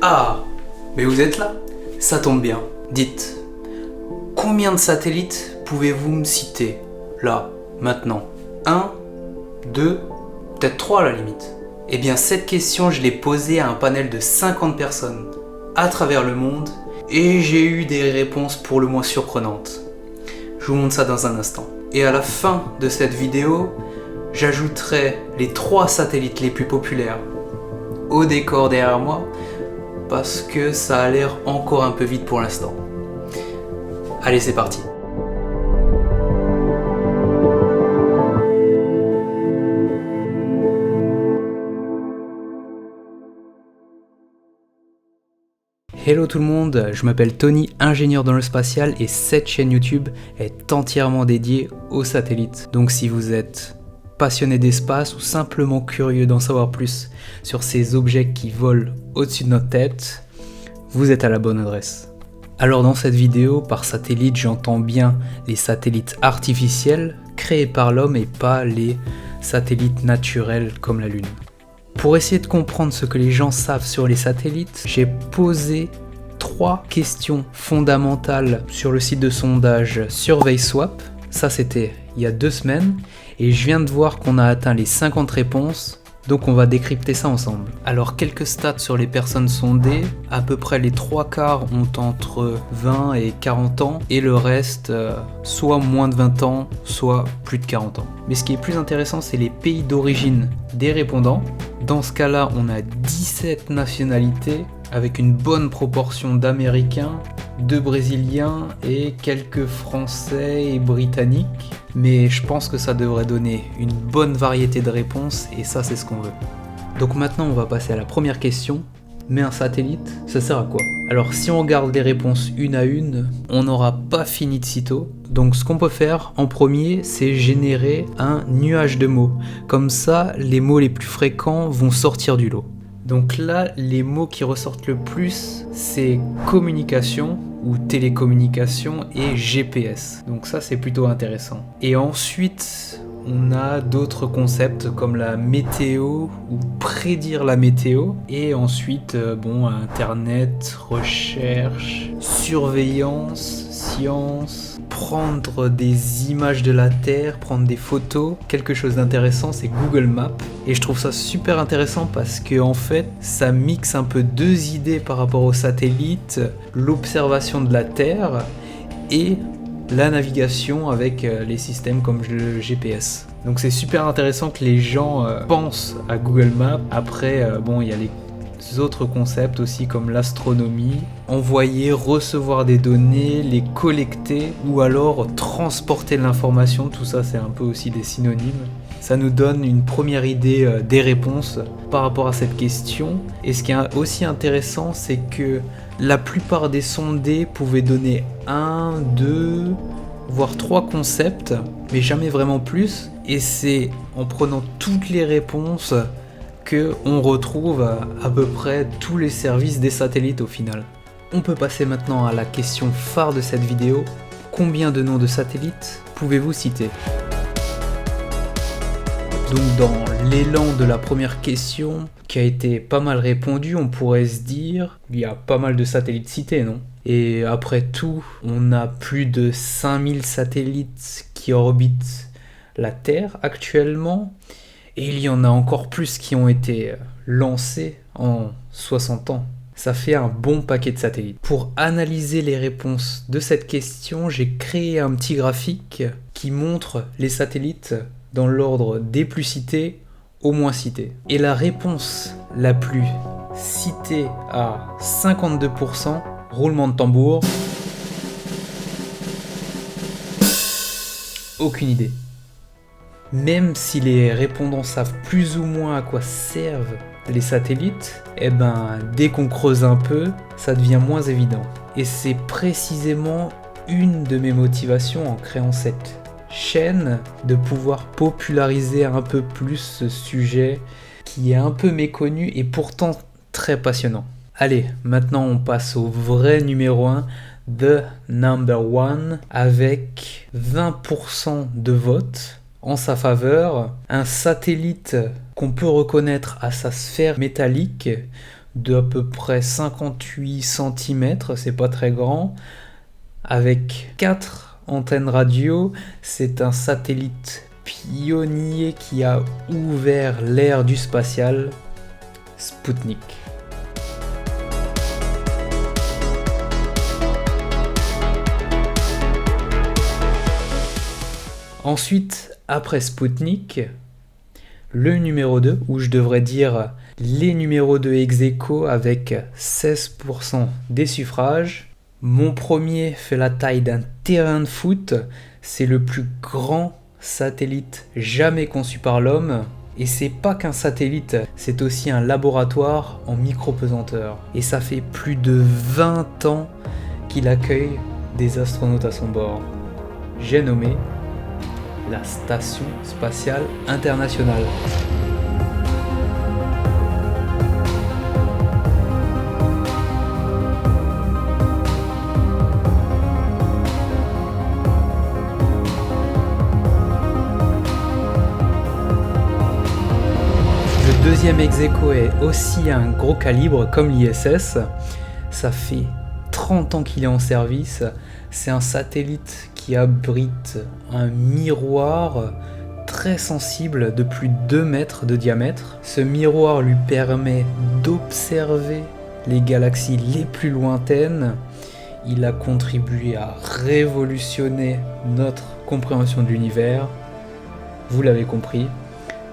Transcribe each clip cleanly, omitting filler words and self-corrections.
Ah, mais vous êtes là? Ça tombe bien. Dites, combien de satellites pouvez-vous me citer? Là, maintenant. 1, 2, peut-être 3 à la limite. Eh bien, cette question, je l'ai posée à un panel de 50 personnes à travers le monde et j'ai eu des réponses pour le moins surprenantes. Je vous montre ça dans un instant. Et à la fin de cette vidéo, j'ajouterai les 3 satellites les plus populaires au décor derrière moi parce que ça a l'air encore un peu vite pour l'instant. Allez, c'est parti. Hello tout le monde, je m'appelle Tony, ingénieur dans le spatial et cette chaîne YouTube est entièrement dédiée aux satellites. Donc si vous êtes passionné d'espace ou simplement curieux d'en savoir plus sur ces objets qui volent au-dessus de notre tête, vous êtes à la bonne adresse. Alors dans cette vidéo, par satellite, j'entends bien les satellites artificiels créés par l'homme et pas les satellites naturels comme la Lune. Pour essayer de comprendre ce que les gens savent sur les satellites, j'ai posé 3 questions fondamentales sur le site de sondage SurveySwap. Ça c'était il y a 2 semaines et je viens de voir qu'on a atteint les 50 réponses, donc on va décrypter ça ensemble. Alors quelques stats sur les personnes sondées, à peu près les 3/4 ont entre 20 et 40 ans et le reste soit moins de 20 ans, soit plus de 40 ans. Mais ce qui est plus intéressant, c'est les pays d'origine des répondants. Dans ce cas-là, on a 17 nationalités avec une bonne proportion d'Américains, de Brésiliens et quelques Français et Britanniques. Mais je pense que ça devrait donner une bonne variété de réponses et ça, c'est ce qu'on veut. Donc maintenant, on va passer à la première question. Mais un satellite, ça sert à quoi? Alors si on regarde les réponses une à une, on n'aura pas fini de sitôt. Donc ce qu'on peut faire en premier, c'est générer un nuage de mots. Comme ça, les mots les plus fréquents vont sortir du lot. Donc là, les mots qui ressortent le plus, c'est communication ou télécommunication et GPS. Donc ça, c'est plutôt intéressant. Et ensuite, on a d'autres concepts comme la météo ou prédire la météo. Et ensuite, Internet, recherche, surveillance, science, prendre des images de la Terre, prendre des photos. Quelque chose d'intéressant, c'est Google Maps. Et je trouve ça super intéressant parce que en fait, ça mixe un peu 2 idées par rapport aux satellites, l'observation de la Terre et la navigation avec les systèmes comme le GPS. Donc c'est super intéressant que les gens pensent à Google Maps. Après, il y a les autres concepts aussi comme l'astronomie, envoyer, recevoir des données, les collecter ou alors transporter l'information. Tout ça, c'est un peu aussi des synonymes. Ça nous donne une première idée des réponses par rapport à cette question. Et ce qui est aussi intéressant, c'est que la plupart des sondés pouvaient donner 1, 2, voire 3 concepts, mais jamais vraiment plus. Et c'est en prenant toutes les réponses qu'on retrouve à peu près tous les services des satellites au final. On peut passer maintenant à la question phare de cette vidéo. Combien de noms de satellites pouvez-vous citer ? Donc dans l'élan de la première question, qui a été pas mal répondu, on pourrait se dire il y a pas mal de satellites cités, non? Et après tout, on a plus de 5000 satellites qui orbitent la Terre actuellement, et il y en a encore plus qui ont été lancés en 60 ans. Ça fait un bon paquet de satellites. Pour analyser les réponses de cette question, j'ai créé un petit graphique qui montre les satellites dans l'ordre des plus cités au moins cités. Et la réponse la plus citée à 52%, roulement de tambour, aucune idée. Même si les répondants savent plus ou moins à quoi servent les satellites, dès qu'on creuse un peu, ça devient moins évident. Et c'est précisément une de mes motivations en créant cette chaîne, de pouvoir populariser un peu plus ce sujet qui est un peu méconnu et pourtant très passionnant. Allez, maintenant on passe au vrai numéro 1, the number one, avec 20% de votes en sa faveur. Un satellite qu'on peut reconnaître à sa sphère métallique d'à peu près 58 cm, c'est pas très grand, avec 4 antennes radio. C'est un satellite pionnier qui a ouvert l'ère du spatial, Sputnik. Ensuite, après Sputnik, le numéro 2, ou je devrais dire les numéros 2 ex aequo avec 16% des suffrages. Mon premier fait la taille d'un terrain de foot, c'est le plus grand satellite jamais conçu par l'homme. Et c'est pas qu'un satellite, c'est aussi un laboratoire en micro-pesanteur. Et ça fait plus de 20 ans qu'il accueille des astronautes à son bord. J'ai nommé la Station Spatiale Internationale. Le deuxième ex aequo est aussi un gros calibre comme l'ISS. Ça fait 30 ans qu'il est en service. C'est un satellite qui abrite un miroir très sensible de plus de 2 mètres de diamètre. Ce miroir lui permet d'observer les galaxies les plus lointaines. Il a contribué à révolutionner notre compréhension de l'univers. Vous l'avez compris,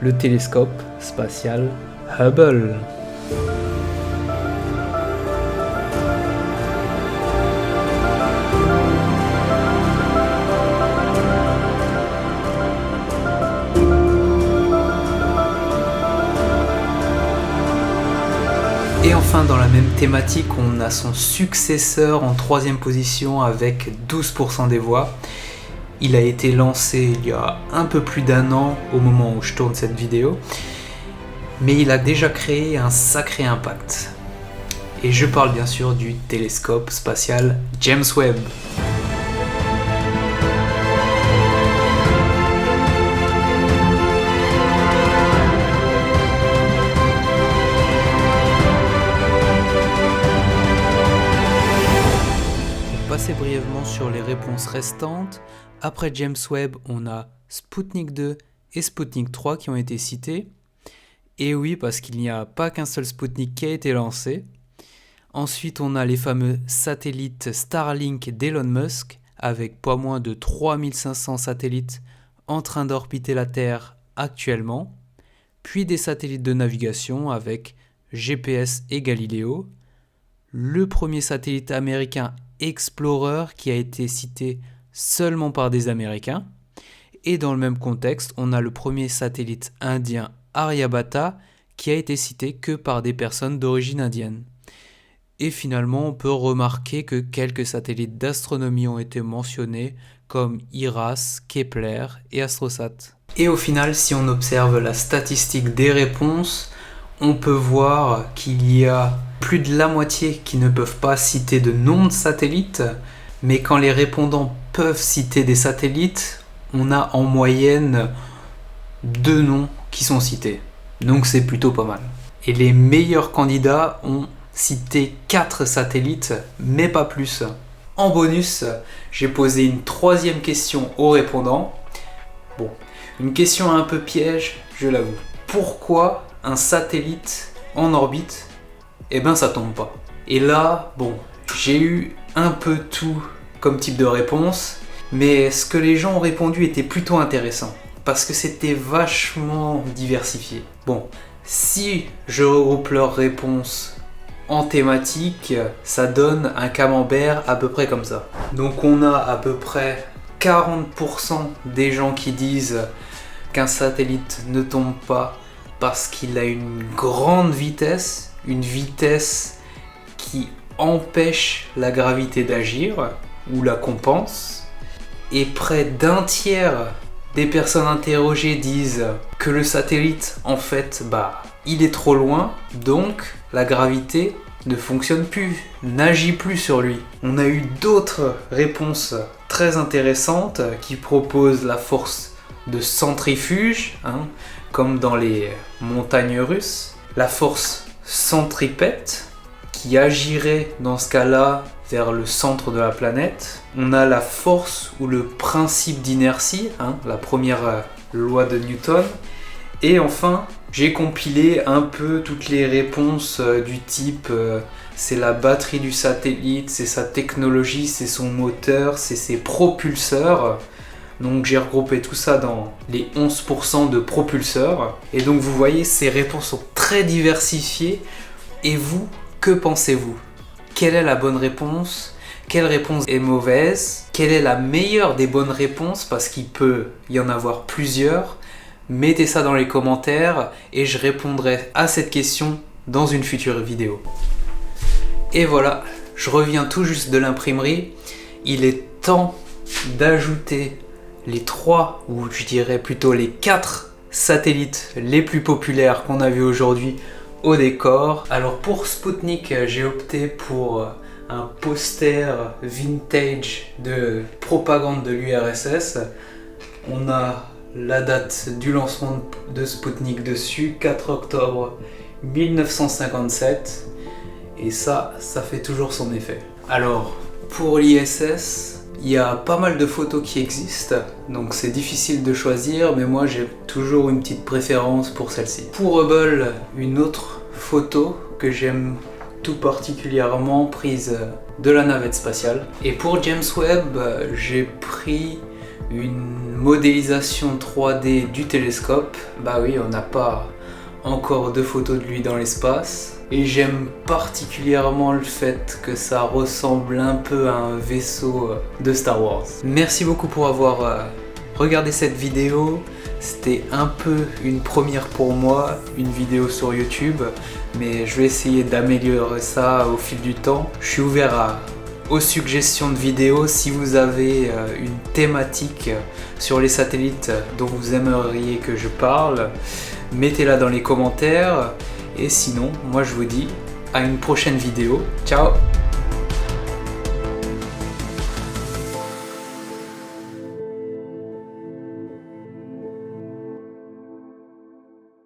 le télescope spatial Hubble. Et enfin, dans la même thématique, on a son successeur en 3e position avec 12% des voix. Il a été lancé il y a un peu plus d'1 an au moment où je tourne cette vidéo, mais il a déjà créé un sacré impact. Et je parle bien sûr du télescope spatial James Webb. Passer brièvement sur les réponses restantes. Après James Webb, on a Sputnik 2 et Sputnik 3 qui ont été cités. Et oui, parce qu'il n'y a pas qu'un seul Sputnik qui a été lancé. Ensuite, on a les fameux satellites Starlink d'Elon Musk, avec pas moins de 3500 satellites en train d'orbiter la Terre actuellement. Puis des satellites de navigation avec GPS et Galileo. Le premier satellite américain Explorer qui a été cité seulement par des Américains. Et dans le même contexte, on a le premier satellite indien Aryabhata qui a été cité que par des personnes d'origine indienne. Et finalement, on peut remarquer que quelques satellites d'astronomie ont été mentionnés comme IRAS, Kepler et Astrosat. Et au final, si on observe la statistique des réponses, on peut voir qu'il y a plus de la moitié qui ne peuvent pas citer de nom de satellite, mais quand les répondants peuvent citer des satellites, on a en moyenne 2 noms qui sont cités. Donc c'est plutôt pas mal. Et les meilleurs candidats ont cité 4 satellites, mais pas plus. En bonus, j'ai posé une 3e question aux répondants. Bon, une question un peu piège, je l'avoue. Pourquoi un satellite en orbite, eh ben ça tombe pas? Et là, bon, j'ai eu un peu tout comme type de réponse, mais ce que les gens ont répondu était plutôt intéressant, parce que c'était vachement diversifié. Bon, si je regroupe leurs réponses en thématique, ça donne un camembert à peu près comme ça. Donc on a à peu près 40% des gens qui disent qu'un satellite ne tombe pas parce qu'il a une grande vitesse, une vitesse qui empêche la gravité d'agir ou la compense. Et près d'un tiers des personnes interrogées disent que le satellite, en fait, il est trop loin, donc la gravité ne fonctionne plus, n'agit plus sur lui. On a eu d'autres réponses très intéressantes qui proposent la force de centrifuge, comme dans les montagnes russes, la force centripète qui agirait dans ce cas-là vers le centre de la planète. On a la force ou le principe d'inertie, la première loi de Newton. Et enfin, j'ai compilé un peu toutes les réponses du type c'est la batterie du satellite, c'est sa technologie, c'est son moteur, c'est ses propulseurs. Donc j'ai regroupé tout ça dans les 11% de propulseurs. Et donc vous voyez, ces réponses sont très diversifiées. Et vous, que pensez-vous? Quelle est la bonne réponse? Quelle réponse est mauvaise? Quelle est la meilleure des bonnes réponses? Parce qu'il peut y en avoir plusieurs. Mettez ça dans les commentaires et je répondrai à cette question dans une future vidéo. Et voilà, je reviens tout juste de l'imprimerie. Il est temps d'ajouter les 3, ou je dirais plutôt les 4 satellites les plus populaires qu'on a vu aujourd'hui au décor. Alors pour Sputnik, j'ai opté pour un poster vintage de propagande de l'URSS. On a la date du lancement de Sputnik dessus, 4 octobre 1957. Et ça fait toujours son effet. Alors, pour l'ISS, il y a pas mal de photos qui existent, donc c'est difficile de choisir, mais moi j'ai toujours une petite préférence pour celle-ci. Pour Hubble, une autre photo que j'aime tout particulièrement prise de la navette spatiale. Et pour James Webb, j'ai pris une modélisation 3D du télescope. Bah oui, on n'a pas encore de photos de lui dans l'espace. Et j'aime particulièrement le fait que ça ressemble un peu à un vaisseau de Star Wars. Merci beaucoup pour avoir regardé cette vidéo. C'était un peu une première pour moi, une vidéo sur YouTube, mais je vais essayer d'améliorer ça au fil du temps. Je suis ouvert aux suggestions de vidéos. Si vous avez une thématique sur les satellites dont vous aimeriez que je parle, mettez-la dans les commentaires. Et sinon, moi je vous dis à une prochaine vidéo. Ciao!